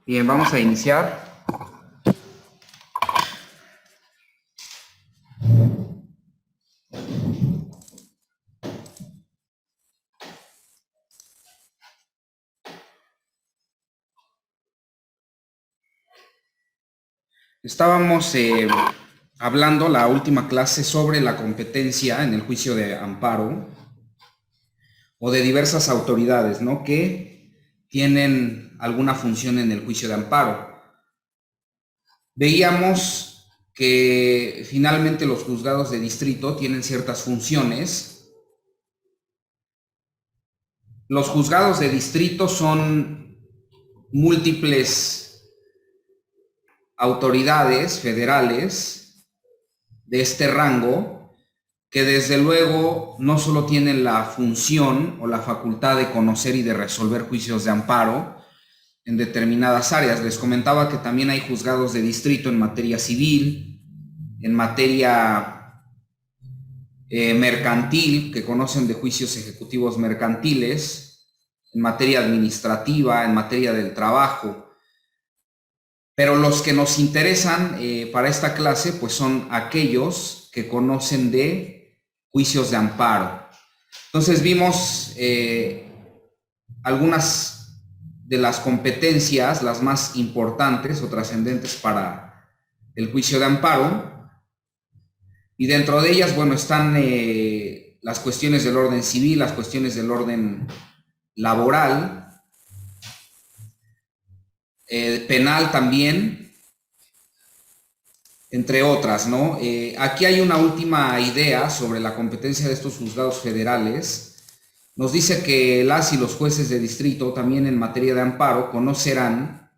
Bien, vamos a iniciar. Estábamos hablando la última clase sobre la competencia en el juicio de amparo o de diversas autoridades, ¿no? Que tienen alguna función en el juicio de amparo. Veíamos que finalmente los juzgados de distrito tienen ciertas funciones. Los juzgados de distrito son múltiples autoridades federales de este rango que desde luego no solo tienen la función o la facultad de conocer y de resolver juicios de amparo en determinadas áreas. Les comentaba que también hay juzgados de distrito en materia civil, en materia mercantil, que conocen de juicios ejecutivos mercantiles, en materia administrativa, en materia del trabajo. Pero los que nos interesan para esta clase pues son aquellos que conocen de juicios de amparo. Entonces vimos algunas de las competencias, las más importantes o trascendentes para el juicio de amparo. Y dentro de ellas, bueno, están las cuestiones del orden civil, las cuestiones del orden laboral, penal también, entre otras, ¿no? Aquí hay una última idea sobre la competencia de estos juzgados federales. Nos dice que las y los jueces de distrito, también en materia de amparo, conocerán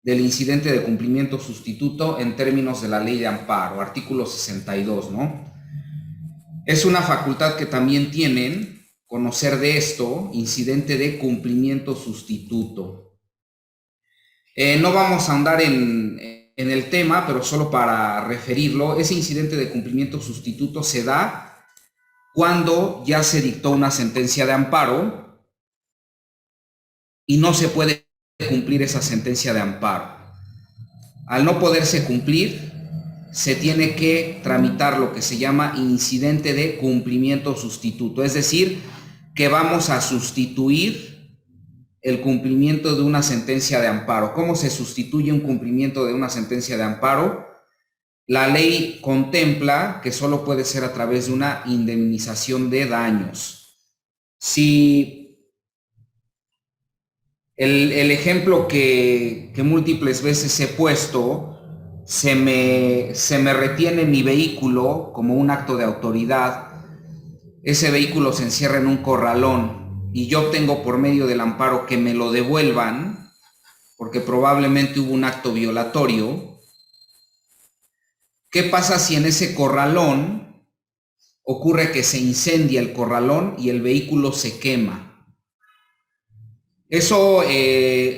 del incidente de cumplimiento sustituto en términos de la ley de amparo, artículo 62, ¿no? Es una facultad que también tienen conocer de esto, incidente de cumplimiento sustituto. No vamos a ahondar en el tema, pero solo para referirlo, ese incidente de cumplimiento sustituto se da cuando ya se dictó una sentencia de amparo y no se puede cumplir esa sentencia de amparo. Al no poderse cumplir, se tiene que tramitar lo que se llama incidente de cumplimiento sustituto, es decir, que vamos a sustituir el cumplimiento de una sentencia de amparo. ¿Cómo se sustituye un cumplimiento de una sentencia de amparo? La ley contempla que solo puede ser a través de una indemnización de daños. Si el ejemplo que múltiples veces he puesto, se me retiene mi vehículo como un acto de autoridad, ese vehículo se encierra en un corralón y yo obtengo por medio del amparo que me lo devuelvan, porque probablemente hubo un acto violatorio. ¿Qué pasa si en ese corralón ocurre que se incendia el corralón y el vehículo se quema? Eso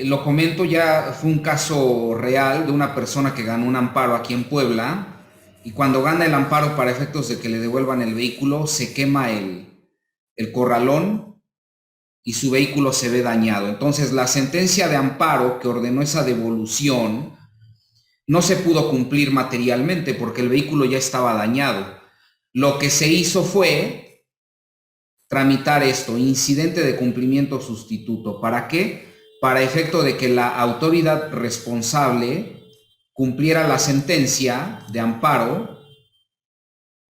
lo comento, ya fue un caso real de una persona que ganó un amparo aquí en Puebla, y cuando gana el amparo para efectos de que le devuelvan el vehículo, se quema el corralón y su vehículo se ve dañado. Entonces la sentencia de amparo que ordenó esa devolución no se pudo cumplir materialmente porque el vehículo ya estaba dañado. Lo que se hizo fue tramitar esto, incidente de cumplimiento sustituto. ¿Para qué? Para efecto de que la autoridad responsable cumpliera la sentencia de amparo,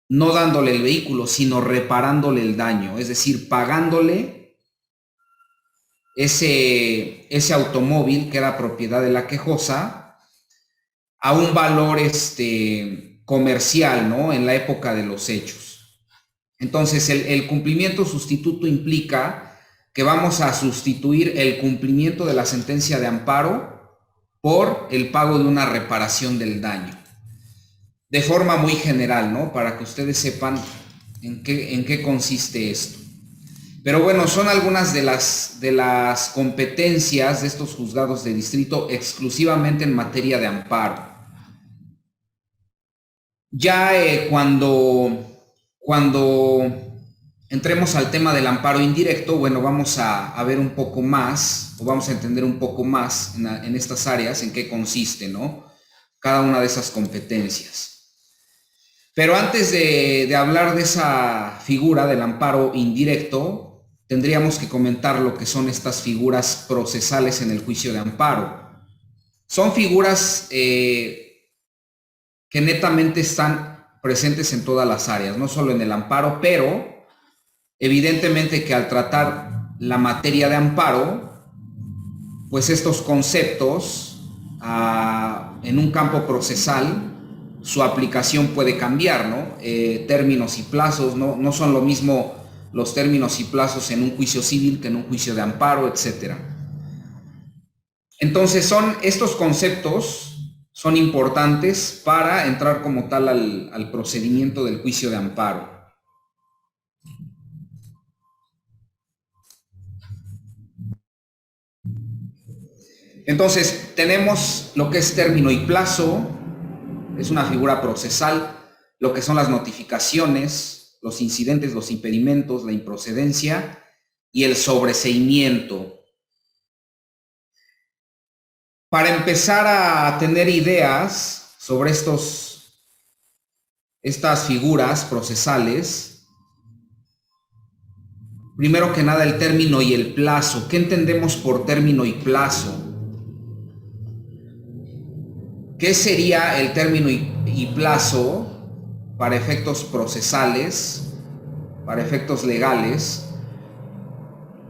no dándole el vehículo, sino reparándole el daño, es decir, pagándole ese automóvil que era propiedad de la quejosa a un valor comercial, ¿no? En la época de los hechos. Entonces, el cumplimiento sustituto implica que vamos a sustituir el cumplimiento de la sentencia de amparo por el pago de una reparación del daño. De forma muy general, ¿no? Para que ustedes sepan en qué consiste esto. Pero bueno, son algunas de las competencias de estos juzgados de distrito exclusivamente en materia de amparo. Ya cuando entremos al tema del amparo indirecto. Bueno, vamos a ver un poco más, o vamos a entender un poco más en estas áreas, en qué consiste, ¿no? Cada una de esas competencias. Pero antes de hablar de esa figura del amparo indirecto, tendríamos que comentar lo que son estas figuras procesales en el juicio de amparo. Son figuras que netamente están presentes en todas las áreas, no solo en el amparo, pero evidentemente que al tratar la materia de amparo, pues estos conceptos en un campo procesal, su aplicación puede cambiar, ¿no? Términos y plazos, no son lo mismo los términos y plazos en un juicio civil que en un juicio de amparo, etcétera. Entonces estos conceptos son importantes para entrar como tal al procedimiento del juicio de amparo. Entonces tenemos lo que es término y plazo, es una figura procesal, lo que son las notificaciones, los incidentes, los impedimentos, la improcedencia y el sobreseimiento. Para empezar a tener ideas sobre estas figuras procesales, primero que nada el término y el plazo. ¿Qué entendemos por término y plazo? ¿Qué sería el término y plazo para efectos procesales, para efectos legales?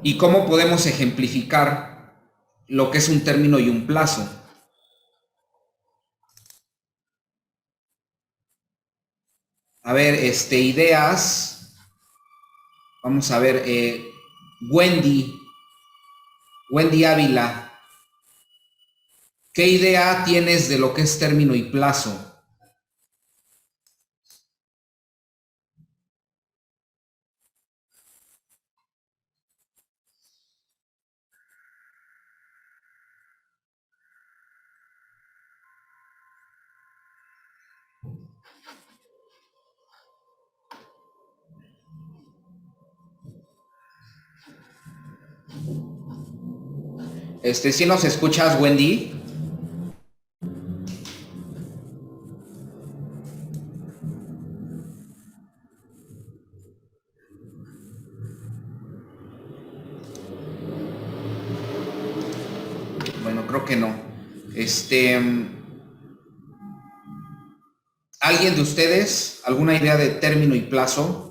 ¿Y cómo podemos ejemplificar lo que es un término y un plazo? A ver, ideas. Vamos a ver, Wendy Ávila, ¿qué idea tienes de lo que es término y plazo? ¿Sí nos escuchas, Wendy? Bueno, creo que no. ¿Alguien de ustedes, alguna idea de término y plazo?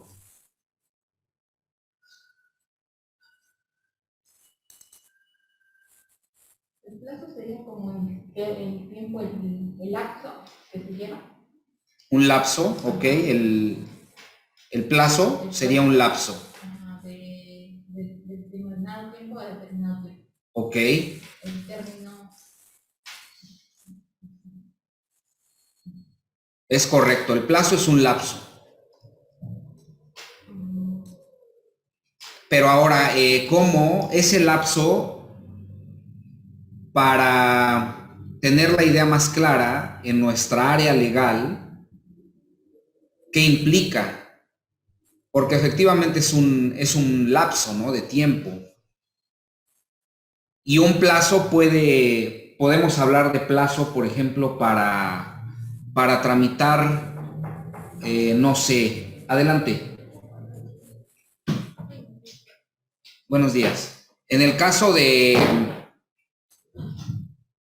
El plazo sería como el tiempo, el lapso que se lleva. Un lapso, ok. El plazo sería un lapso. De determinado tiempo a determinado tiempo. Ok. El término. Es correcto, el plazo es un lapso. Pero ahora, ¿cómo ese lapso, para tener la idea más clara en nuestra área legal, qué implica? Porque efectivamente es un lapso, ¿no?, de tiempo. Y un plazo podemos hablar de plazo, por ejemplo, para tramitar, no sé, adelante. Buenos días. En el caso de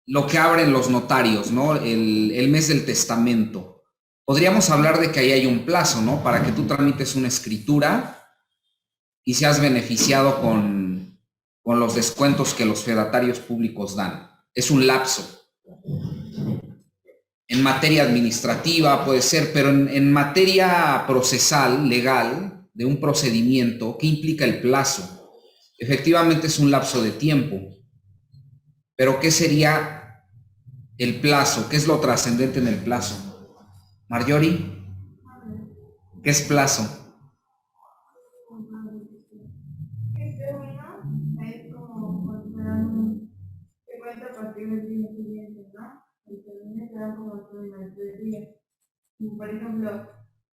lo que abren los notarios, ¿no? El mes del testamento. Podríamos hablar de que ahí hay un plazo, ¿no? Para que tú tramites una escritura y seas beneficiado con los descuentos que los fedatarios públicos dan. Es un lapso. En materia administrativa puede ser, pero en materia procesal, legal, de un procedimiento, ¿qué implica el plazo? Efectivamente es un lapso de tiempo. Pero ¿qué sería el plazo? ¿Qué es lo trascendente en el plazo? Marjorie, ¿qué es plazo? ¿Qué término? Es como considerando que cuenta a partir del día siguiente, ¿no? El término te dan como término de días. Por ejemplo,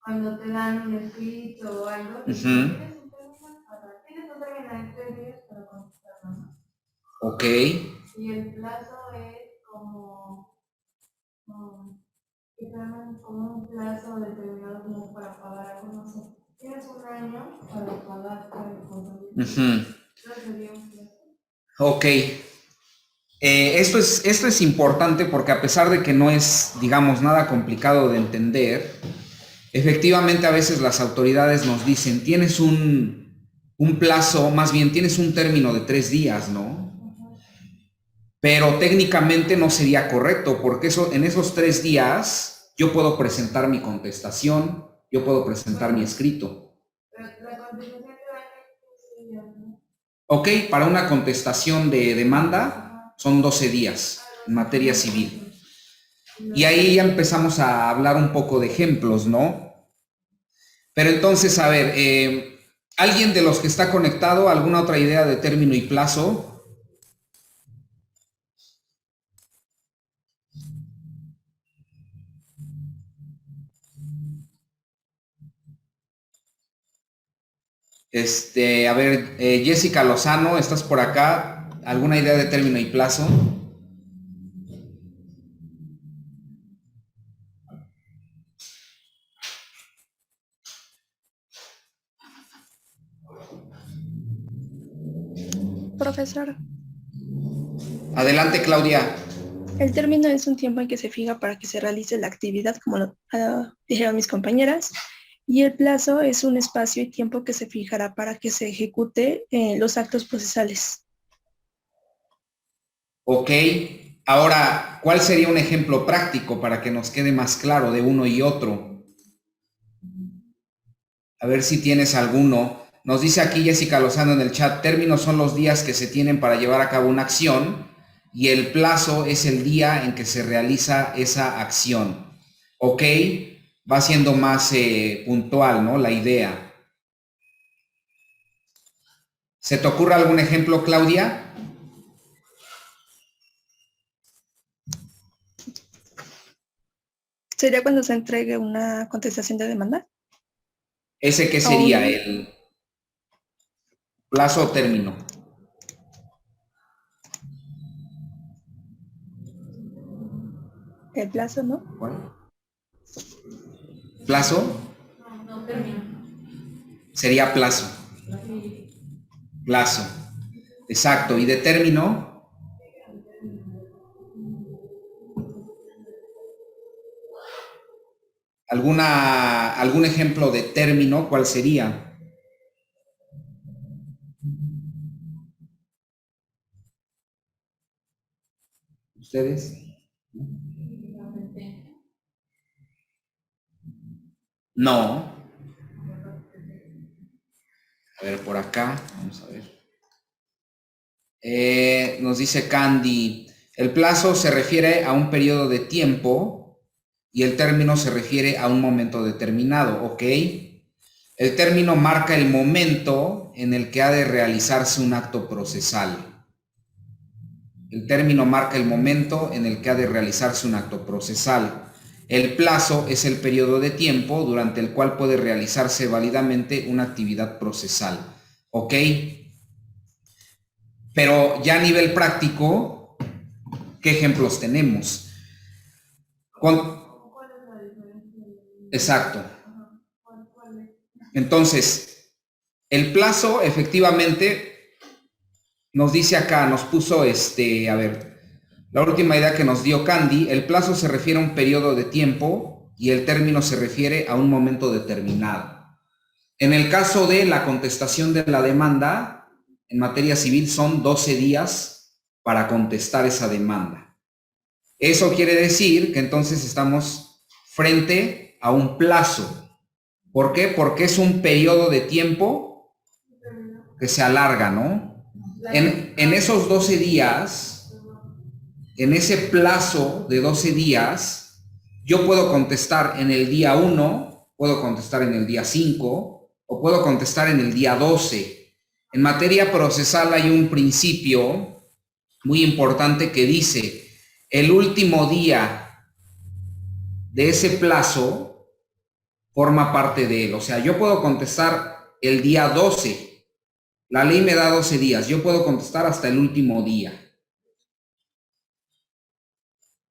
cuando te dan un escrito o algo, tienes un un término de 3 días para contestarlo, ¿no? Ok. Y el plazo es que tengan como un plazo determinado como para pagar algo, no sé. Tienes un año para pagar tal cosa. Entonces sería un plazo. Ok. Esto es importante porque a pesar de que no es, digamos, nada complicado de entender, efectivamente a veces las autoridades nos dicen, tienes un plazo, más bien tienes un término de 3 días, ¿no? Pero técnicamente no sería correcto porque en esos 3 días yo puedo presentar mi contestación, yo puedo presentar mi escrito. La contestación te va a 15 días, ¿no? Ok, para una contestación de demanda son 12 días en materia civil. Y ahí ya empezamos a hablar un poco de ejemplos, ¿no? Pero entonces, a ver, ¿alguien de los que está conectado, alguna otra idea de término y plazo? A ver, Jessica Lozano, ¿estás por acá? ¿Alguna idea de término y plazo? Profesor, Adelante, Claudia. el término es un tiempo en que se fija para que se realice la actividad, como dijeron mis compañeras, y el plazo es un espacio y tiempo que se fijará para que se ejecute los actos procesales. Ok. Ahora, ¿cuál sería un ejemplo práctico para que nos quede más claro de uno y otro? A ver si tienes alguno. Nos dice aquí Jessica Lozano en el chat, términos son los días que se tienen para llevar a cabo una acción y el plazo es el día en que se realiza esa acción. Ok, va siendo más puntual, ¿no? La idea. ¿Se te ocurre algún ejemplo, Claudia? ¿Sería cuando se entregue una contestación de demanda? ¿Ese qué sería? ¿El plazo o término? El plazo, ¿no? ¿Cuál? ¿Plazo? No, término. Sería plazo. Plazo. Exacto. ¿Y de término? ¿Algún ejemplo de término? ¿Cuál sería? ¿Ustedes? No. A ver, por acá. Vamos a ver. Nos dice Candy, el plazo se refiere a un periodo de tiempo y el término se refiere a un momento determinado, ¿ok? El término marca el momento en el que ha de realizarse un acto procesal. El término marca el momento en el que ha de realizarse un acto procesal. El plazo es el periodo de tiempo durante el cual puede realizarse válidamente una actividad procesal, ¿ok? Pero ya a nivel práctico, ¿qué ejemplos tenemos? ¿Cuál es la diferencia? Exacto. ¿Cuál es? Entonces, el plazo efectivamente nos dice acá, nos puso a ver, la última idea que nos dio Candy, el plazo se refiere a un periodo de tiempo y el término se refiere a un momento determinado. En el caso de la contestación de la demanda, en materia civil son 12 días para contestar esa demanda. Eso quiere decir que entonces estamos frente a un plazo. ¿Por qué? Porque es un periodo de tiempo que se alarga, ¿no? En esos 12 días, en ese plazo de 12 días, yo puedo contestar en el día 1, puedo contestar en el día 5 o puedo contestar en el día 12. En materia procesal hay un principio muy importante que dice, el último día de ese plazo forma parte de él. O sea, yo puedo contestar el día 12, La ley me da 12 días, yo puedo contestar hasta el último día.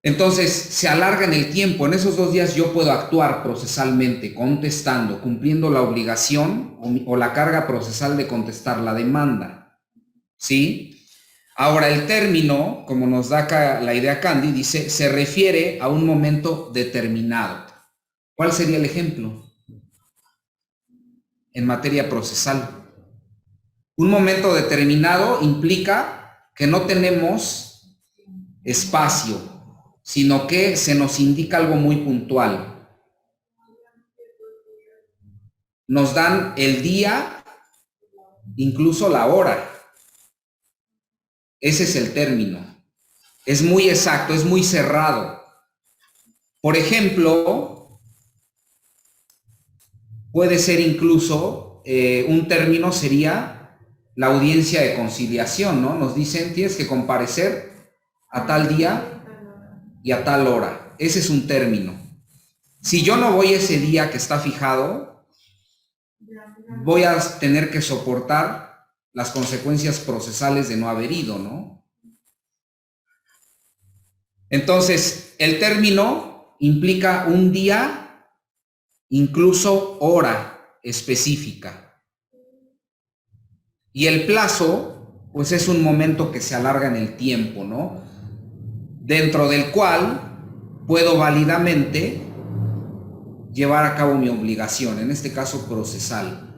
Entonces, se alarga en el tiempo. En esos 2 días yo puedo actuar procesalmente, contestando, cumpliendo la obligación o la carga procesal de contestar la demanda. ¿Sí? Ahora, el término, como nos da acá la idea Candy, dice, se refiere a un momento determinado. ¿Cuál sería el ejemplo? En materia procesal. Un momento determinado implica que no tenemos espacio, sino que se nos indica algo muy puntual. Nos dan el día, incluso la hora. Ese es el término. Es muy exacto, es muy cerrado. Por ejemplo, puede ser incluso, un término sería la audiencia de conciliación, ¿no? Nos dicen, tienes que comparecer a tal día y a tal hora. Ese es un término. Si yo no voy ese día que está fijado, voy a tener que soportar las consecuencias procesales de no haber ido, ¿no? Entonces, el término implica un día, incluso hora específica. Y el plazo, pues es un momento que se alarga en el tiempo, ¿no? Dentro del cual puedo válidamente llevar a cabo mi obligación, en este caso procesal.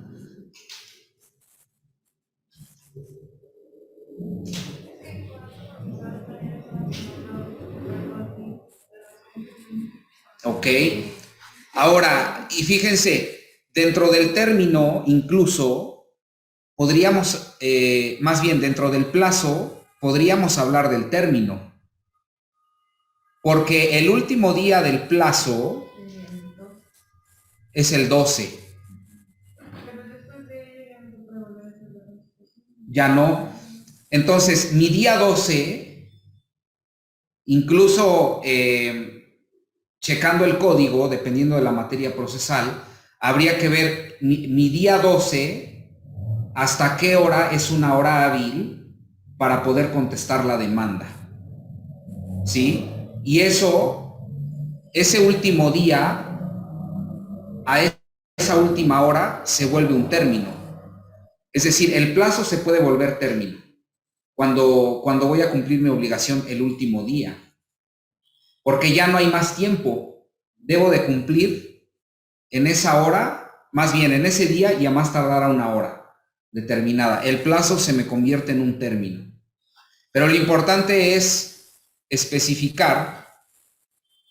Ok. Ahora, y fíjense, dentro del término incluso podríamos, más bien dentro del plazo, podríamos hablar del término. Porque el último día del plazo es el 12. Ya no. Entonces, mi día 12, incluso checando el código, dependiendo de la materia procesal, habría que ver mi día 12, hasta qué hora es una hora hábil para poder contestar la demanda. ¿Sí? Y eso, ese último día, a esa última hora, se vuelve un término. Es decir, el plazo se puede volver término cuando voy a cumplir mi obligación el último día. Porque ya no hay más tiempo. Debo de cumplir en esa hora, más bien en ese día y a más tardar a una hora determinada. El plazo se me convierte en un término. Pero lo importante es especificar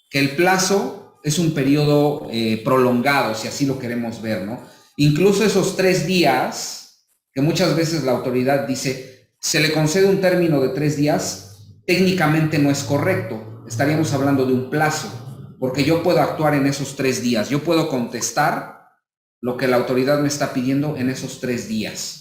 que el plazo es un periodo prolongado, si así lo queremos ver, ¿no? Incluso esos 3 días, que muchas veces la autoridad dice, se le concede un término de 3 días, técnicamente no es correcto. Estaríamos hablando de un plazo, porque yo puedo actuar en esos 3 días. Yo puedo contestar lo que la autoridad me está pidiendo en esos 3 días.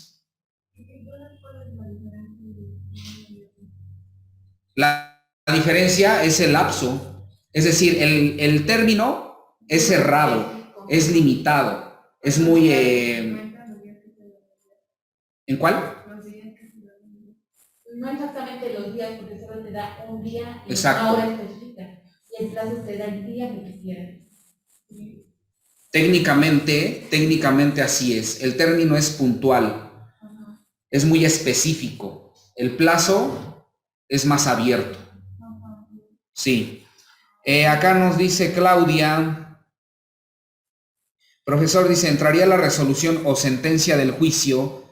La diferencia es el lapso. Es decir, el término es cerrado, es limitado, es muy... ¿En cuál? No exactamente los días, porque solo te da un día y exacto. una hora específica. Y el plazo te da el día que quieras. Técnicamente así es. El término es puntual, es muy específico. El plazo es más abierto. Sí. Acá nos dice Claudia, profesor, dice, ¿entraría la resolución o sentencia del juicio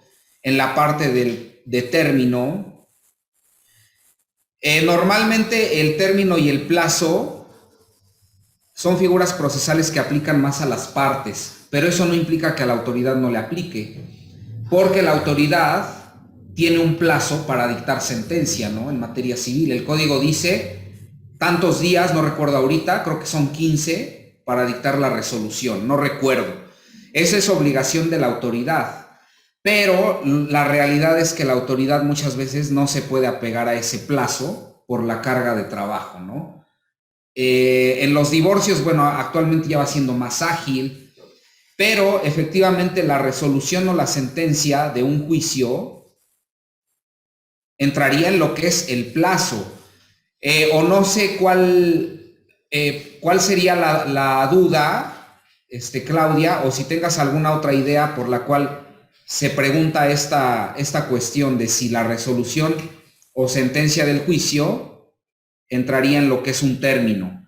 en la parte de término? Normalmente el término y el plazo son figuras procesales que aplican más a las partes, pero eso no implica que a la autoridad no le aplique, porque la autoridad tiene un plazo para dictar sentencia, ¿no? En materia civil. El código dice tantos días, no recuerdo ahorita, creo que son 15 para dictar la resolución, no recuerdo. Esa es obligación de la autoridad. Pero la realidad es que la autoridad muchas veces no se puede apegar a ese plazo por la carga de trabajo, ¿no? En los divorcios, bueno, actualmente ya va siendo más ágil, pero efectivamente la resolución o la sentencia de un juicio entraría en lo que es el plazo. O no sé cuál sería la duda, Claudia, o si tengas alguna otra idea por la cual se pregunta esta cuestión de si la resolución o sentencia del juicio entraría en lo que es un término.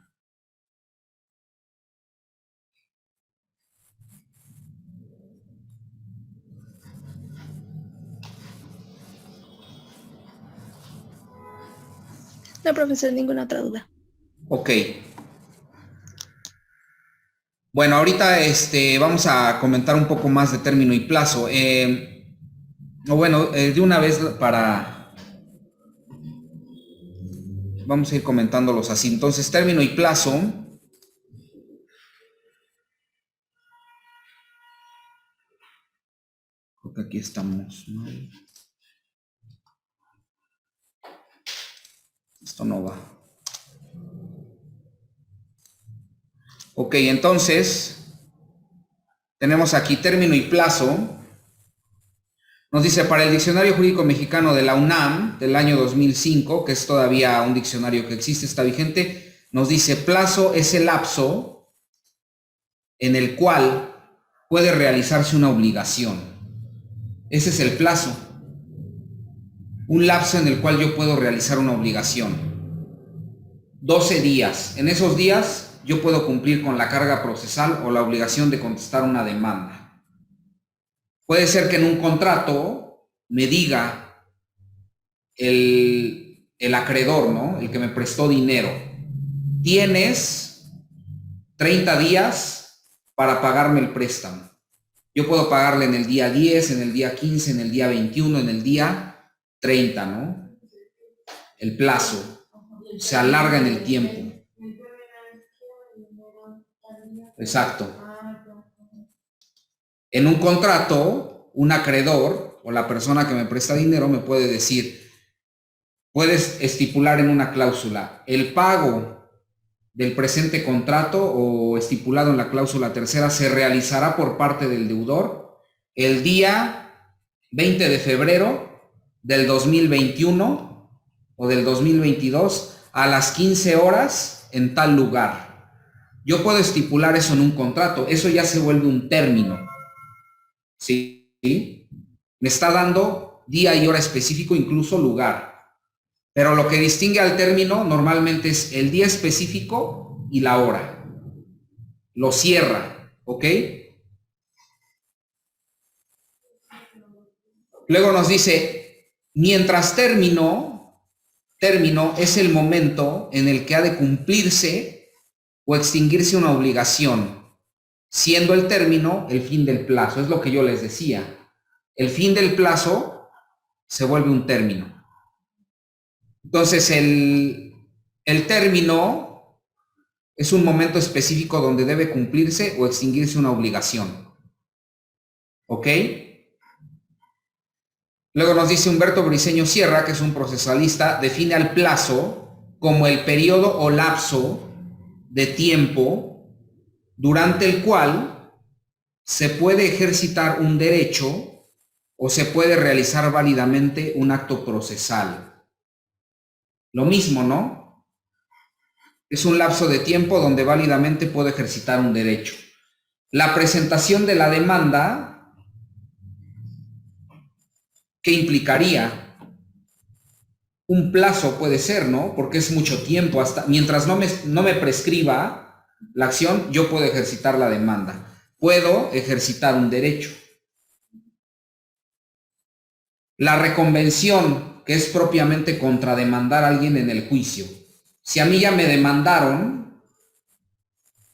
No, profesor, ninguna otra duda. Ok. Bueno, ahorita vamos a comentar un poco más de término y plazo. De una vez vamos a ir comentándolos así. Entonces, término y plazo. Creo que aquí estamos, ¿no? Esto no va. Ok, entonces, tenemos aquí término y plazo. Nos dice, para el Diccionario Jurídico Mexicano de la UNAM, del año 2005, que es todavía un diccionario que existe, está vigente, nos dice, plazo es el lapso en el cual puede realizarse una obligación. Ese es el plazo. Un lapso en el cual yo puedo realizar una obligación. 12 días. En esos días yo puedo cumplir con la carga procesal o la obligación de contestar una demanda. Puede ser que en un contrato me diga el acreedor, ¿no? El que me prestó dinero. Tienes 30 días para pagarme el préstamo. Yo puedo pagarle en el día 10, en el día 15, en el día 21, en el día 30, ¿no? El plazo se alarga en el tiempo. Exacto. En un contrato, un acreedor o la persona que me presta dinero me puede decir, puedes estipular en una cláusula, el pago del presente contrato o estipulado en la cláusula tercera se realizará por parte del deudor el día 20 de febrero del 2021 o del 2022 a las 15 horas en tal lugar. Yo puedo estipular eso en un contrato, eso ya se vuelve un término. ¿Sí? Me está dando día y hora específico, incluso lugar. Pero lo que distingue al término normalmente es el día específico y la hora. Lo cierra, ¿ok? Luego nos dice, mientras término es el momento en el que ha de cumplirse o extinguirse una obligación, siendo el término el fin del plazo. Es lo que yo les decía. El fin del plazo se vuelve un término. Entonces, el término es un momento específico donde debe cumplirse o extinguirse una obligación. ¿Ok? Luego nos dice Humberto Briceño Sierra, que es un procesalista, define al plazo como el periodo o lapso de tiempo durante el cual se puede ejercitar un derecho o se puede realizar válidamente un acto procesal. Lo mismo, ¿no? Es un lapso de tiempo donde válidamente puedo ejercitar un derecho. La presentación de la demanda, ¿qué implicaría? Un plazo puede ser, ¿no? Porque es mucho tiempo, hasta mientras no me prescriba la acción, yo puedo ejercitar la demanda. Puedo ejercitar un derecho. La reconvención, que es propiamente contrademandar a alguien en el juicio. Si a mí ya me demandaron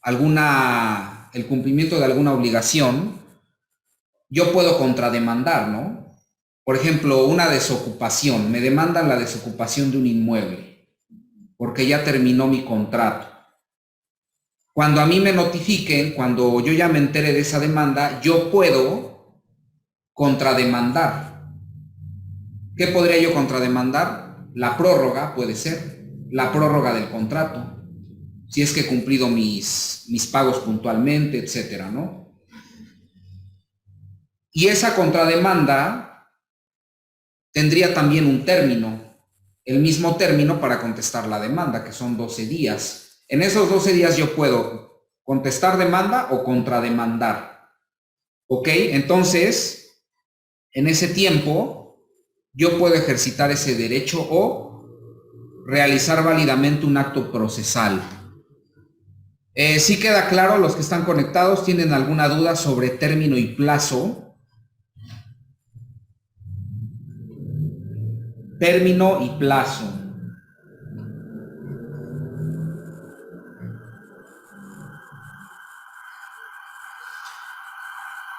el cumplimiento de alguna obligación, yo puedo contrademandar, ¿no? Por ejemplo, una desocupación. Me demandan la desocupación de un inmueble porque ya terminó mi contrato. Cuando a mí me notifiquen, cuando yo ya me entere de esa demanda, yo puedo contrademandar. ¿Qué podría yo contrademandar? La prórroga puede ser, la prórroga del contrato, si es que he cumplido mis pagos puntualmente, etcétera, ¿no? Y esa contrademanda tendría también un término, el mismo término para contestar la demanda, que son 12 días. En esos 12 días yo puedo contestar demanda o contrademandar. ¿Ok? Entonces, en ese tiempo, yo puedo ejercitar ese derecho o realizar válidamente un acto procesal. ¿Sí queda claro? Los que están conectados, ¿tienen alguna duda sobre término y plazo? Término y plazo.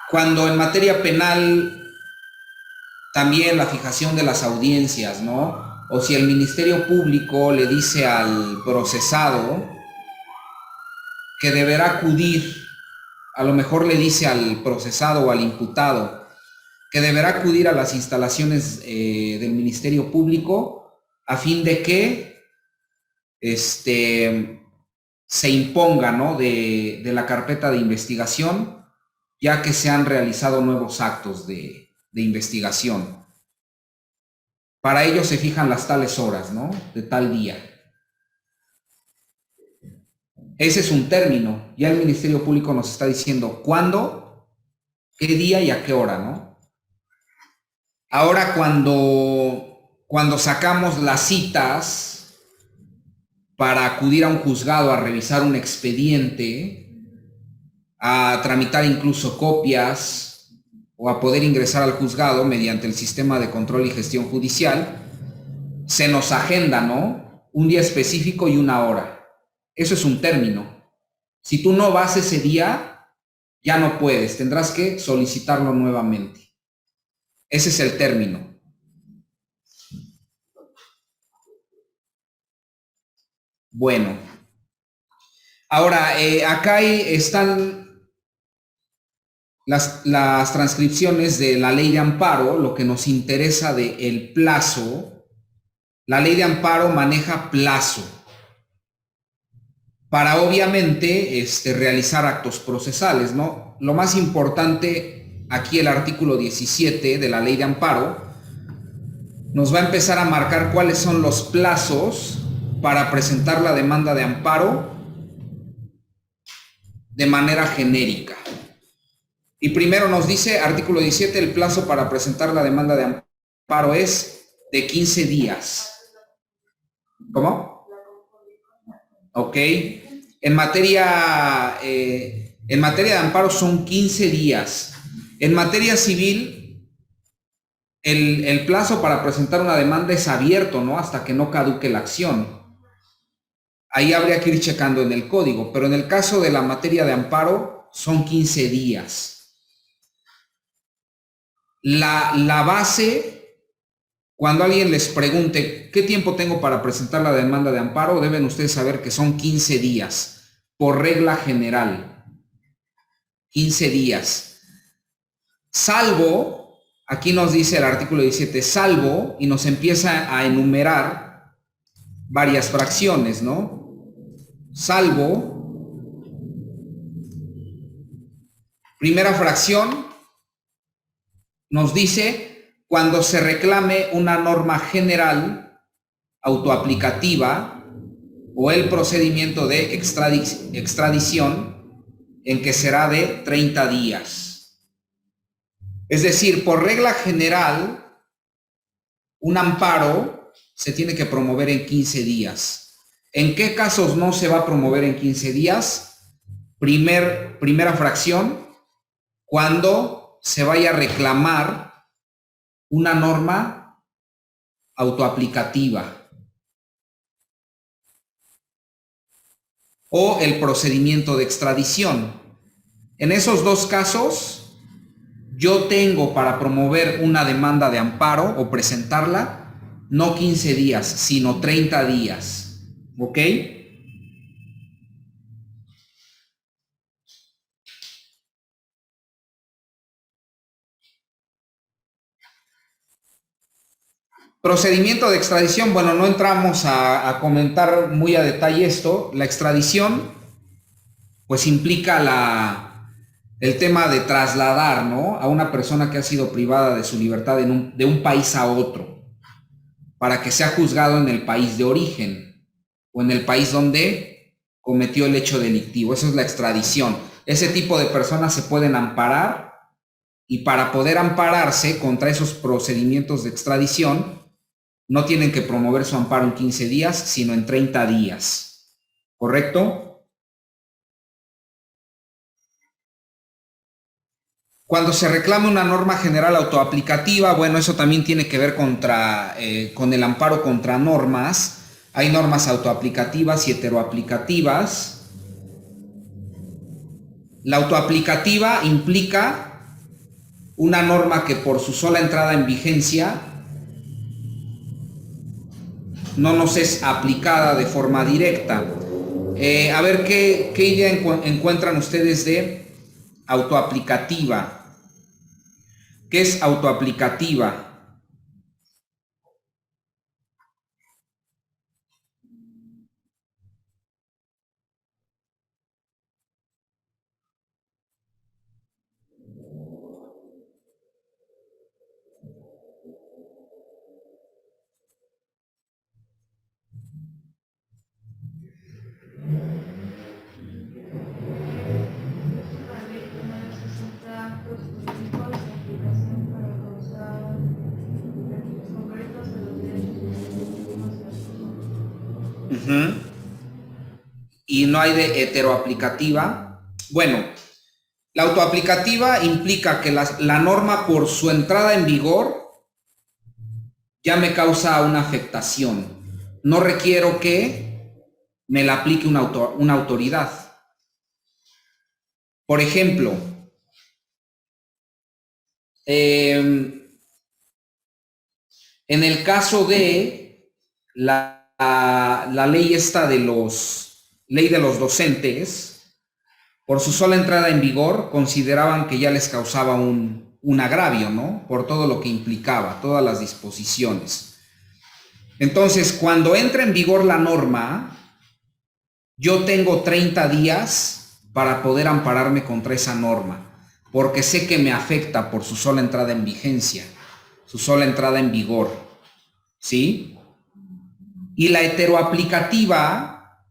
Cuando en materia penal también la fijación de las audiencias, ¿no? O si el Ministerio Público le dice al procesado que deberá acudir, a lo mejor le dice al procesado o al imputado que deberá acudir a las instalaciones del Ministerio Público a fin de que se imponga, ¿no? de la carpeta de investigación, ya que se han realizado nuevos actos de investigación. Para ello se fijan las tales horas, ¿no? De tal día. Ese es un término. Ya el Ministerio Público nos está diciendo cuándo, qué día y a qué hora, ¿no? Ahora cuando sacamos las citas para acudir a un juzgado a revisar un expediente, a tramitar incluso copias o a poder ingresar al juzgado mediante el sistema de control y gestión judicial, se nos agenda, ¿no? Un día específico y una hora. Eso es un término. Si tú no vas ese día, ya no puedes, tendrás que solicitarlo nuevamente. Ese es el término. Bueno, ahora acá están las transcripciones de la ley de amparo, lo que nos interesa del plazo. La ley de amparo maneja plazo para obviamente realizar actos procesales, ¿no? Lo más importante aquí, el artículo 17 de la ley de amparo nos va a empezar a marcar cuáles son los plazos para presentar la demanda de amparo de manera genérica. Y primero nos dice, artículo 17, el plazo para presentar la demanda de amparo es de 15 días. ¿Cómo? Ok. En materia de amparo son 15 días. En materia civil, el plazo para presentar una demanda es abierto, ¿no? Hasta que no caduque la acción. Ahí habría que ir checando en el código, pero en el caso de la materia de amparo son 15 días. La base, cuando alguien les pregunte ¿qué tiempo tengo para presentar la demanda de amparo? Deben ustedes saber que son 15 días, por regla general. 15 días. Salvo, aquí nos dice el artículo 17, salvo, y nos empieza a enumerar varias fracciones, ¿no? Salvo, primera fracción, nos dice cuando se reclame una norma general autoaplicativa o el procedimiento de extradición en que será de 30 días. Es decir, por regla general, un amparo se tiene que promover en 15 días. ¿En qué casos no se va a promover en 15 días? Primera fracción, cuando se vaya a reclamar una norma autoaplicativa o el procedimiento de extradición. En esos dos casos, yo tengo para promover una demanda de amparo o presentarla, no 15 días, sino 30 días. ¿Ok? Procedimiento de extradición, bueno, no entramos a comentar muy a detalle esto. La extradición, pues implica el tema de trasladar, ¿no?, a una persona que ha sido privada de su libertad de un país a otro, para que sea juzgado en el país de origen o en el país donde cometió el hecho delictivo. Eso es la extradición. Ese tipo de personas se pueden amparar, y para poder ampararse contra esos procedimientos de extradición, no tienen que promover su amparo en 15 días, sino en 30 días. ¿Correcto? Cuando se reclama una norma general autoaplicativa, bueno, eso también tiene que ver con el amparo contra normas. Hay normas autoaplicativas y heteroaplicativas. La autoaplicativa implica una norma que por su sola entrada en vigencia no nos es aplicada de forma directa. A ver, ¿qué idea encuentran ustedes de autoaplicativa? ¿Qué es autoaplicativa? Una ley que no necesita actos jurídicos de aplicación para causar efectos concretos de los derechos legítimos de las personas. Y no hay de heteroaplicativa. Bueno, la autoaplicativa implica que la norma por su entrada en vigor ya me causa una afectación. No requiero que me la aplique una autoridad. Por ejemplo, en el caso de la ley esta ley de los docentes, por su sola entrada en vigor, consideraban que ya les causaba un agravio, ¿no?, por todo lo que implicaba, todas las disposiciones. Entonces, cuando entra en vigor la norma, yo tengo 30 días para poder ampararme contra esa norma, porque sé que me afecta por su sola entrada en vigencia, su sola entrada en vigor, ¿sí? Y la heteroaplicativa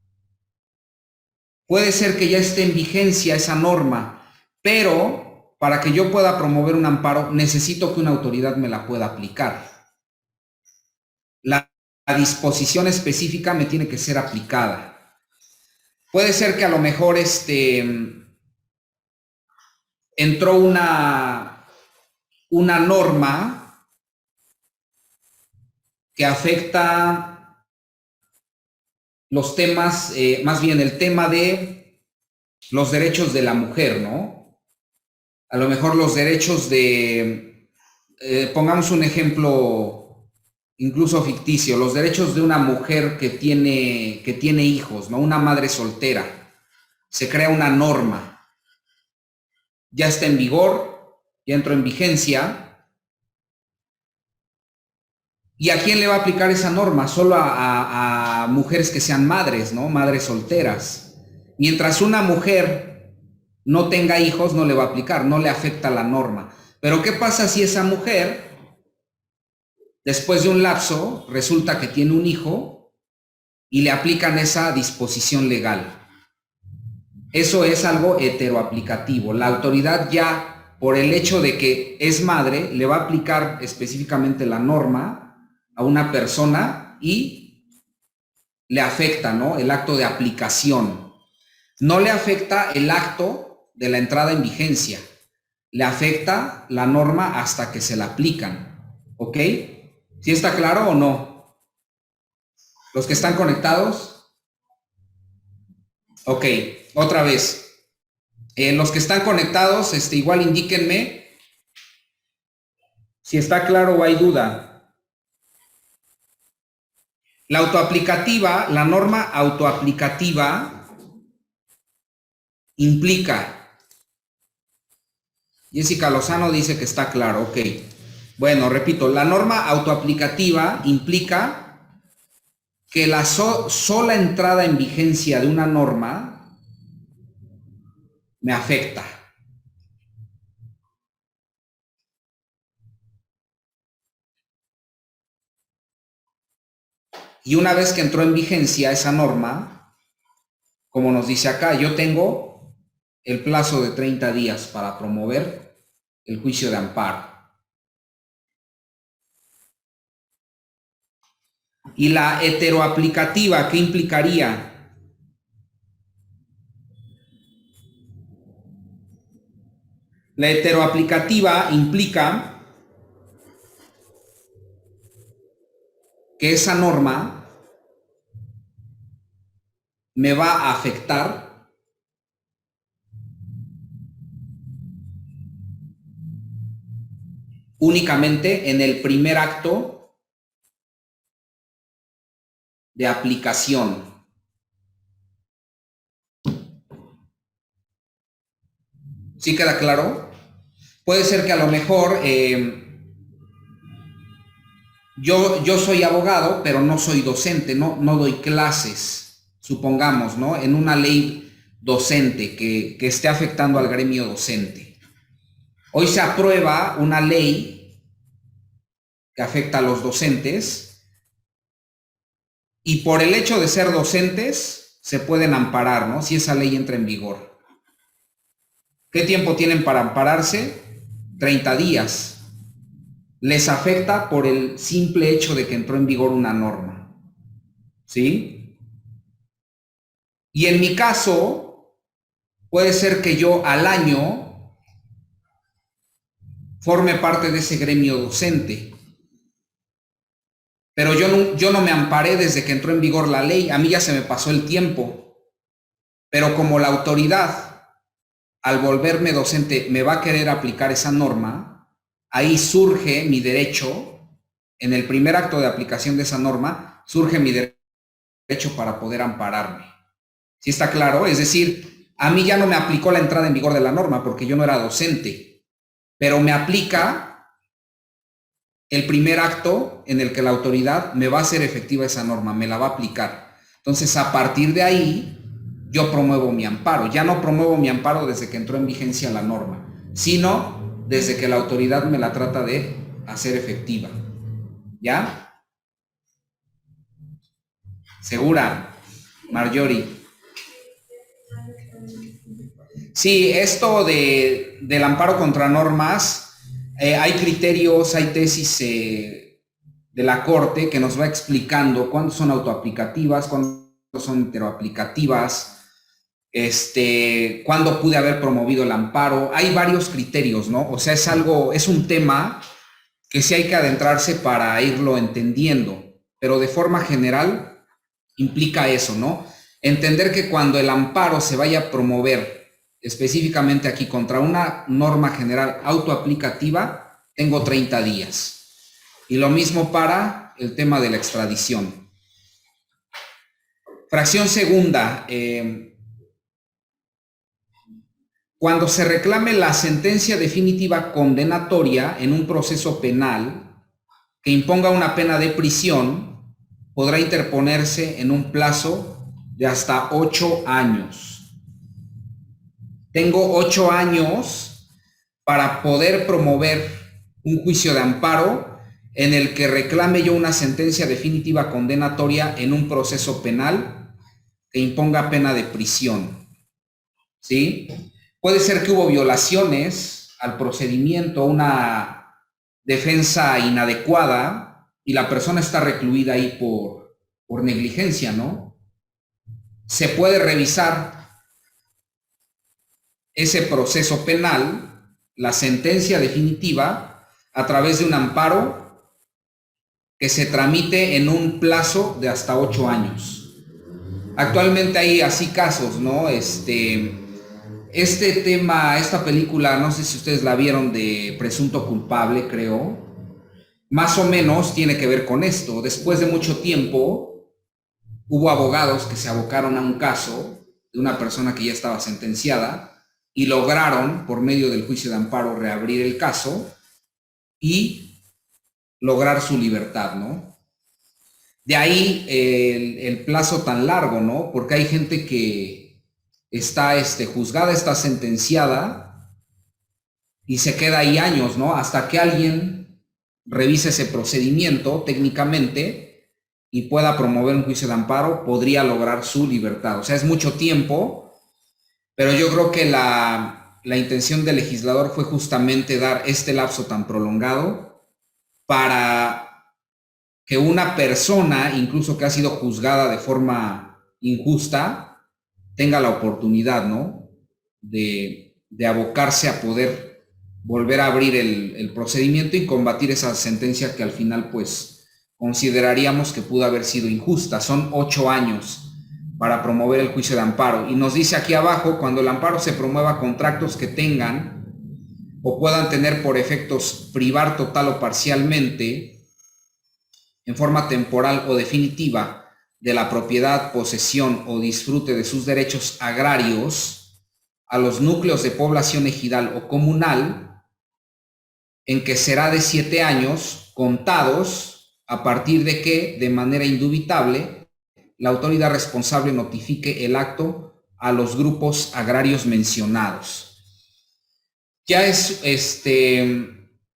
puede ser que ya esté en vigencia esa norma, pero para que yo pueda promover un amparo necesito que una autoridad me la pueda aplicar. La disposición específica me tiene que ser aplicada. Puede ser que a lo mejor entró una norma que afecta los temas, más bien el tema de los derechos de la mujer, ¿no? A lo mejor los derechos pongamos un ejemplo incluso ficticio, los derechos de una mujer que tiene hijos, ¿no?, una madre soltera. Se crea una norma, ya está en vigor, ya entró en vigencia. ¿Y a quién le va a aplicar esa norma? Solo a mujeres que sean madres, ¿no?, madres solteras. Mientras una mujer no tenga hijos, no le va a aplicar, no le afecta la norma. Pero ¿qué pasa si esa mujer, después de un lapso, resulta que tiene un hijo y le aplican esa disposición legal? Eso es algo heteroaplicativo. La autoridad ya, por el hecho de que es madre, le va a aplicar específicamente la norma a una persona y le afecta, ¿no?, el acto de aplicación. No le afecta el acto de la entrada en vigencia. Le afecta la norma hasta que se la aplican. ¿Ok? ¿Sí está claro o no? ¿Los que están conectados? Ok, otra vez. Los que están conectados, igual indíquenme si está claro o hay duda. La autoaplicativa, la norma autoaplicativa implica. Jessica Lozano dice que está claro, ok. Bueno, repito, la norma autoaplicativa implica que la sola entrada en vigencia de una norma me afecta. Y una vez que entró en vigencia esa norma, como nos dice acá, yo tengo el plazo de 30 días para promover el juicio de amparo. Y la heteroaplicativa, ¿qué implicaría? La heteroaplicativa implica que esa norma me va a afectar únicamente en el primer acto de aplicación. ¿Sí queda claro? Puede ser que a lo mejor yo soy abogado, pero no soy docente, no doy clases, supongamos, ¿no? En una ley docente que esté afectando al gremio docente. Hoy se aprueba una ley que afecta a los docentes y por el hecho de ser docentes se pueden amparar, ¿no? Si esa ley entra en vigor. ¿Qué tiempo tienen para ampararse? 30 días. Les afecta por el simple hecho de que entró en vigor una norma. ¿Sí? Y en mi caso, puede ser que yo al año forme parte de ese gremio docente. Pero yo no me amparé desde que entró en vigor la ley. A mí ya se me pasó el tiempo. Pero como la autoridad, al volverme docente, me va a querer aplicar esa norma, ahí surge mi derecho, en el primer acto de aplicación de esa norma, surge mi derecho para poder ampararme. ¿Sí está claro? Es decir, a mí ya no me aplicó la entrada en vigor de la norma porque yo no era docente, pero me aplica el primer acto en el que la autoridad me va a hacer efectiva esa norma, me la va a aplicar. Entonces, a partir de ahí, yo promuevo mi amparo. Ya no promuevo mi amparo desde que entró en vigencia la norma, sino desde que la autoridad me la trata de hacer efectiva. ¿Ya? ¿Segura, Marjorie? Sí, esto del amparo contra normas, hay criterios, hay tesis de la Corte que nos va explicando cuándo son autoaplicativas, cuándo son heteroaplicativas, cuándo pude haber promovido el amparo. Hay varios criterios, ¿no? O sea, es un tema que sí hay que adentrarse para irlo entendiendo, pero de forma general implica eso, ¿no? Entender que cuando el amparo se vaya a promover específicamente aquí contra una norma general autoaplicativa, tengo 30 días. Y lo mismo para el tema de la extradición. Fracción segunda. Cuando se reclame la sentencia definitiva condenatoria en un proceso penal que imponga una pena de prisión, podrá interponerse en un plazo de hasta 8 años. Tengo 8 años para poder promover un juicio de amparo en el que reclame yo una sentencia definitiva condenatoria en un proceso penal que imponga pena de prisión. ¿Sí? Puede ser que hubo violaciones al procedimiento, una defensa inadecuada y la persona está recluida ahí por negligencia, ¿no? Se puede revisar ese proceso penal, la sentencia definitiva, a través de un amparo que se tramite en un plazo de hasta 8 años. Actualmente hay así casos, ¿no? Este tema, esta película, no sé si ustedes la vieron, de Presunto Culpable, creo, más o menos tiene que ver con esto. Después de mucho tiempo, hubo abogados que se abocaron a un caso de una persona que ya estaba sentenciada y lograron, por medio del juicio de amparo, reabrir el caso y lograr su libertad, ¿no? De ahí el plazo tan largo, ¿no? Porque hay gente que está juzgada, está sentenciada y se queda ahí años, ¿no? Hasta que alguien revise ese procedimiento técnicamente y pueda promover un juicio de amparo, podría lograr su libertad. O sea, es mucho tiempo, pero yo creo que la intención del legislador fue justamente dar este lapso tan prolongado para que una persona, incluso que ha sido juzgada de forma injusta, tenga la oportunidad, ¿no?, de abocarse a poder volver a abrir el procedimiento y combatir esa sentencia que al final, pues, consideraríamos que pudo haber sido injusta. Son 8 años para promover el juicio de amparo. Y nos dice aquí abajo, cuando el amparo se promueva contra actos que tengan o puedan tener por efectos privar total o parcialmente, en forma temporal o definitiva, de la propiedad, posesión o disfrute de sus derechos agrarios a los núcleos de población ejidal o comunal, en que será de 7 años contados a partir de que, de manera indubitable, la autoridad responsable notifique el acto a los grupos agrarios mencionados. Ya es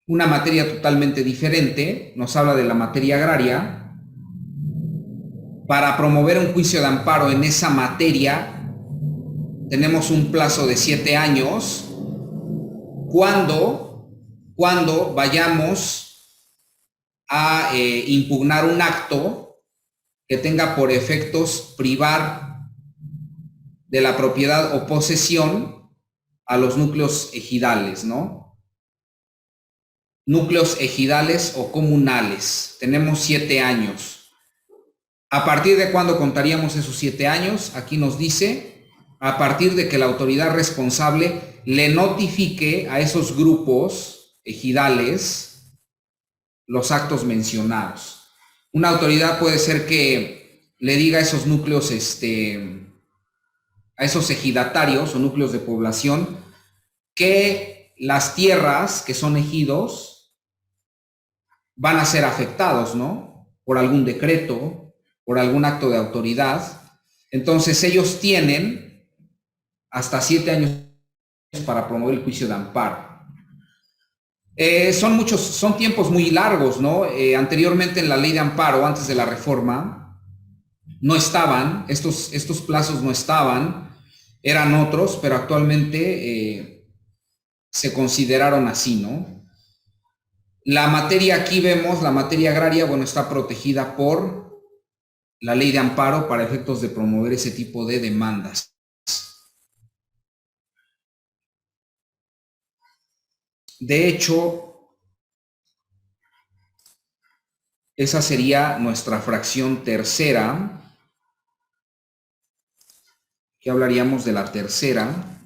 una materia totalmente diferente, nos habla de la materia agraria. Para promover un juicio de amparo en esa materia, tenemos un plazo de 7 años cuando vayamos a impugnar un acto que tenga por efectos privar de la propiedad o posesión a los núcleos ejidales, ¿no? Núcleos ejidales o comunales. Tenemos 7 años. ¿A partir de cuándo contaríamos esos 7 años? Aquí nos dice, a partir de que la autoridad responsable le notifique a esos grupos ejidales los actos mencionados. Una autoridad puede ser que le diga a esos núcleos, a esos ejidatarios o núcleos de población, que las tierras que son ejidos van a ser afectados, ¿no?, por algún decreto, por algún acto de autoridad. Entonces ellos tienen hasta 7 años para promover el juicio de amparo. Son tiempos muy largos, ¿no? Anteriormente en la ley de amparo, antes de la reforma, no estaban, estos plazos no estaban, eran otros, pero actualmente se consideraron así, ¿no? La materia, aquí vemos, la materia agraria, bueno, está protegida por la ley de amparo para efectos de promover ese tipo de demandas. De hecho, esa sería nuestra fracción tercera. Aquí hablaríamos de la tercera.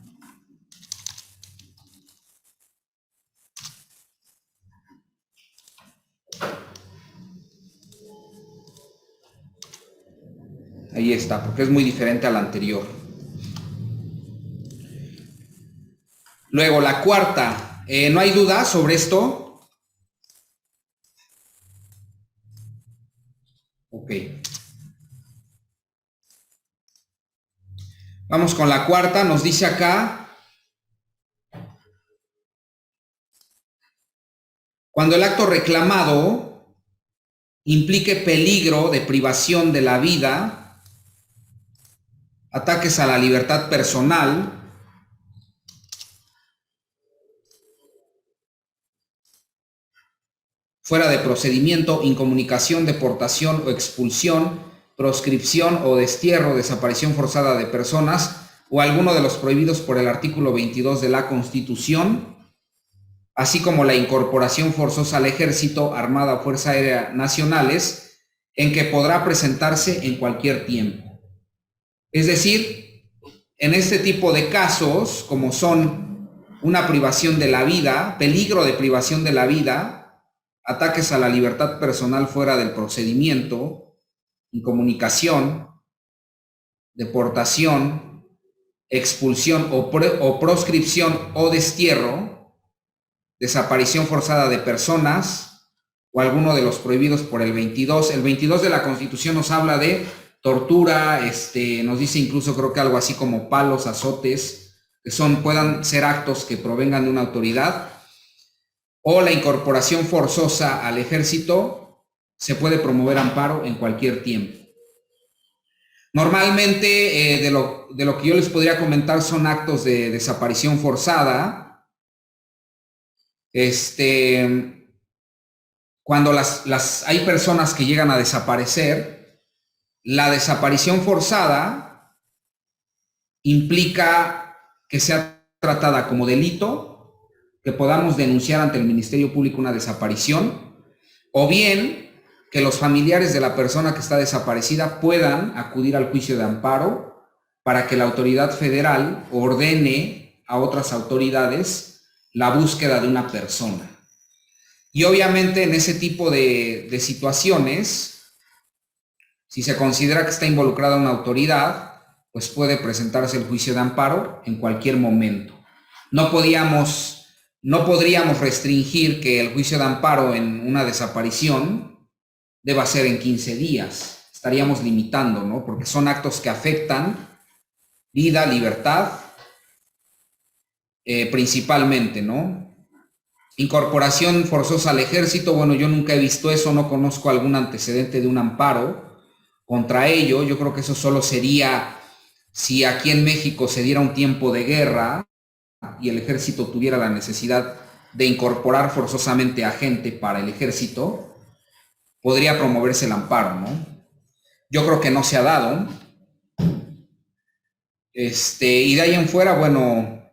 Ahí está, porque es muy diferente a la anterior. Luego, la cuarta. ¿No hay duda sobre esto? Ok. Vamos con la cuarta. Nos dice acá, cuando el acto reclamado implique peligro de privación de la vida, ataques a la libertad personal, fuera de procedimiento, incomunicación, deportación o expulsión, proscripción o destierro, desaparición forzada de personas o alguno de los prohibidos por el artículo 22 de la Constitución, así como la incorporación forzosa al Ejército, Armada o Fuerza Aérea Nacionales, en que podrá presentarse en cualquier tiempo. Es decir, en este tipo de casos, como son una privación de la vida, peligro de privación de la vida, ataques a la libertad personal fuera del procedimiento, incomunicación, deportación, expulsión o proscripción o destierro, desaparición forzada de personas o alguno de los prohibidos por el 22. El 22 de la Constitución nos habla de tortura, nos dice incluso, creo que algo así como palos, azotes, que puedan ser actos que provengan de una autoridad, o la incorporación forzosa al ejército, se puede promover amparo en cualquier tiempo. Normalmente, de lo que yo les podría comentar son actos de desaparición forzada. Cuando hay personas que llegan a desaparecer, la desaparición forzada implica que sea tratada como delito, que podamos denunciar ante el Ministerio Público una desaparición, o bien que los familiares de la persona que está desaparecida puedan acudir al juicio de amparo para que la autoridad federal ordene a otras autoridades la búsqueda de una persona. Y obviamente en ese tipo de situaciones, si se considera que está involucrada una autoridad, pues puede presentarse el juicio de amparo en cualquier momento. No podríamos restringir que el juicio de amparo en una desaparición deba ser en 15 días. Estaríamos limitando, ¿no? Porque son actos que afectan vida, libertad, principalmente, ¿no? Incorporación forzosa al ejército, bueno, yo nunca he visto eso, no conozco algún antecedente de un amparo contra ello. Yo creo que eso solo sería si aquí en México se diera un tiempo de guerra y el ejército tuviera la necesidad de incorporar forzosamente a gente para el ejército, podría promoverse el amparo, ¿no? Yo creo que no se ha dado. Y de ahí en fuera, bueno,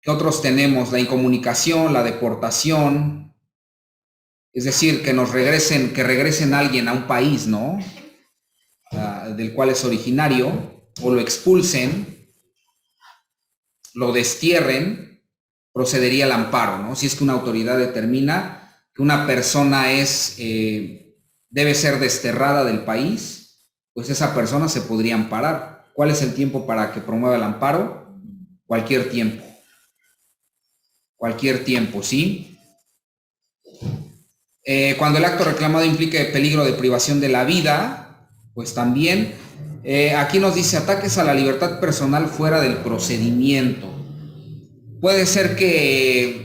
¿qué otros tenemos? La incomunicación, la deportación, es decir, que regresen a alguien a un país, ¿no? Del cual es originario, o lo expulsen, lo destierren, procedería el amparo, ¿no? Si es que una autoridad determina que una persona debe ser desterrada del país, pues esa persona se podría amparar. ¿Cuál es el tiempo para que promueva el amparo? Cualquier tiempo. Cualquier tiempo, ¿sí? Cuando el acto reclamado implique peligro de privación de la vida, pues también. Aquí nos dice ataques a la libertad personal fuera del procedimiento. Puede ser que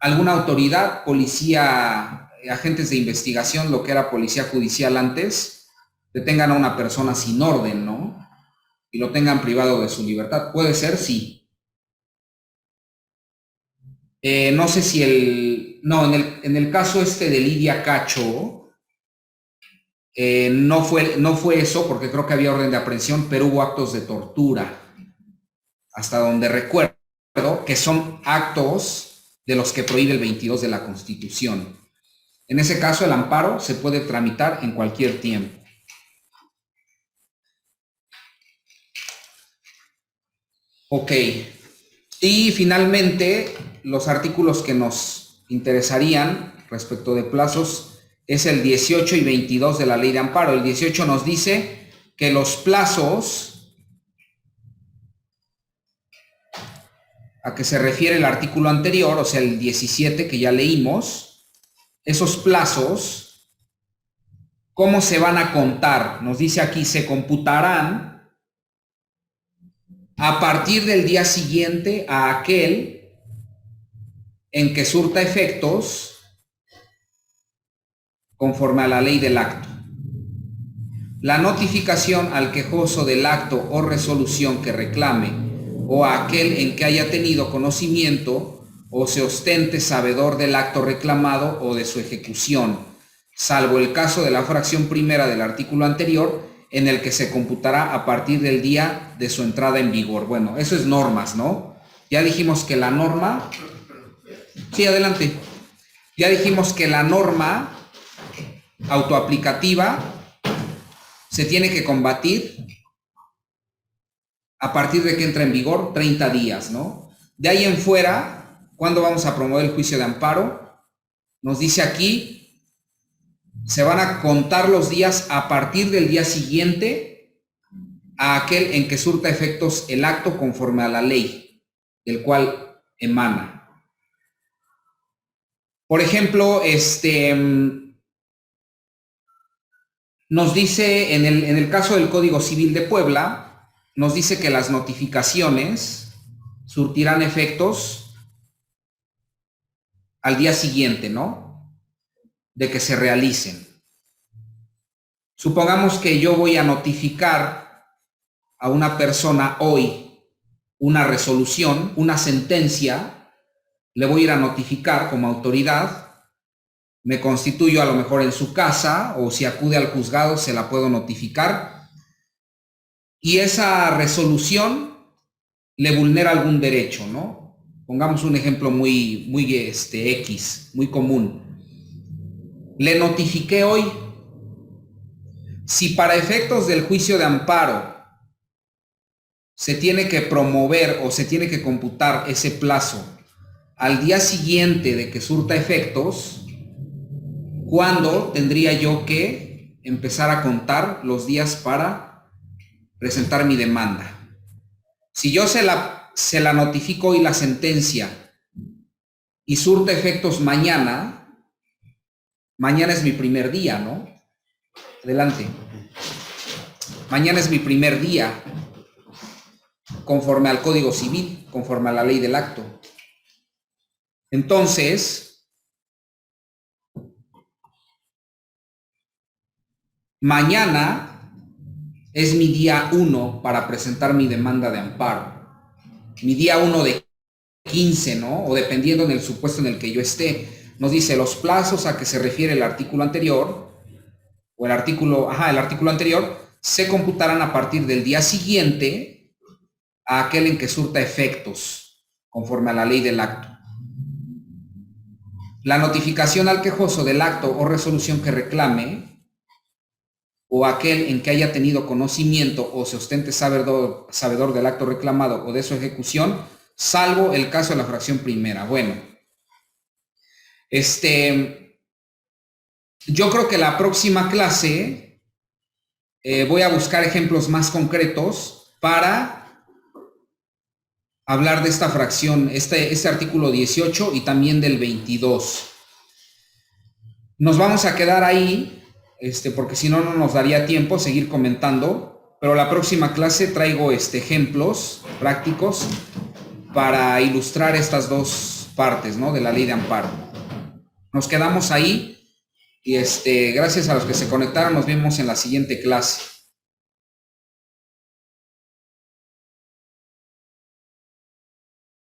alguna autoridad, policía, agentes de investigación, lo que era policía judicial antes, detengan a una persona sin orden, ¿no? Y lo tengan privado de su libertad. Puede ser, sí. No sé si en el caso de Lidia Cacho, no fue eso, porque creo que había orden de aprehensión, pero hubo actos de tortura, hasta donde recuerdo, que son actos de los que prohíbe el 22 de la Constitución. En ese caso, el amparo se puede tramitar en cualquier tiempo. Ok. Y finalmente, los artículos que nos interesarían respecto de plazos es el 18 y 22 de la Ley de Amparo. El 18 nos dice que los plazos a que se refiere el artículo anterior, o sea, el 17 que ya leímos, esos plazos, ¿cómo se van a contar? Nos dice aquí, se computarán a partir del día siguiente a aquel en que surta efectos conforme a la ley del acto. La notificación al quejoso del acto o resolución que reclame o a aquel en que haya tenido conocimiento o se ostente sabedor del acto reclamado o de su ejecución, salvo el caso de la fracción primera del artículo anterior, en el que se computará a partir del día de su entrada en vigor. Bueno, eso es normas, ¿no? Ya dijimos que la norma... Sí, adelante. Ya dijimos que la norma autoaplicativa se tiene que combatir a partir de que entra en vigor 30 días, ¿no? De ahí en fuera, ¿cuándo vamos a promover el juicio de amparo? Nos dice aquí, se van a contar los días a partir del día siguiente a aquel en que surta efectos el acto conforme a la ley del cual emana. Por ejemplo, nos dice en el caso del Código Civil de Puebla, nos dice que las notificaciones surtirán efectos al día siguiente, ¿no? De que se realicen. Supongamos que yo voy a notificar a una persona hoy una resolución, una sentencia, le voy a ir a notificar como autoridad, me constituyo a lo mejor en su casa o si acude al juzgado se la puedo notificar y esa resolución le vulnera algún derecho, ¿no? Pongamos un ejemplo muy X, muy común. Le notifiqué hoy. Si para efectos del juicio de amparo se tiene que promover o se tiene que computar ese plazo al día siguiente de que surta efectos, ¿cuándo tendría yo que empezar a contar los días para presentar mi demanda? Si yo se la notifico hoy la sentencia y surte efectos mañana es mi primer día, ¿no? Adelante. Mañana es mi primer día, conforme al Código Civil, conforme a la ley del acto. Entonces, mañana es mi día 1 para presentar mi demanda de amparo. Mi día 1 de 15, ¿no? O dependiendo del supuesto en el que yo esté. Nos dice los plazos a que se refiere el artículo anterior, o el artículo anterior, se computarán a partir del día siguiente a aquel en que surta efectos, conforme a la ley del acto. La notificación al quejoso del acto o resolución que reclame, o aquel en que haya tenido conocimiento o se ostente sabedor del acto reclamado o de su ejecución, salvo el caso de la fracción primera. Bueno, yo creo que la próxima clase voy a buscar ejemplos más concretos para hablar de esta fracción, este artículo 18 y también del 22. Nos vamos a quedar ahí, porque si no, no nos daría tiempo seguir comentando, pero la próxima clase traigo ejemplos prácticos para ilustrar estas dos partes, ¿no? De la ley de amparo. Nos quedamos ahí y gracias a los que se conectaron, nos vemos en la siguiente clase.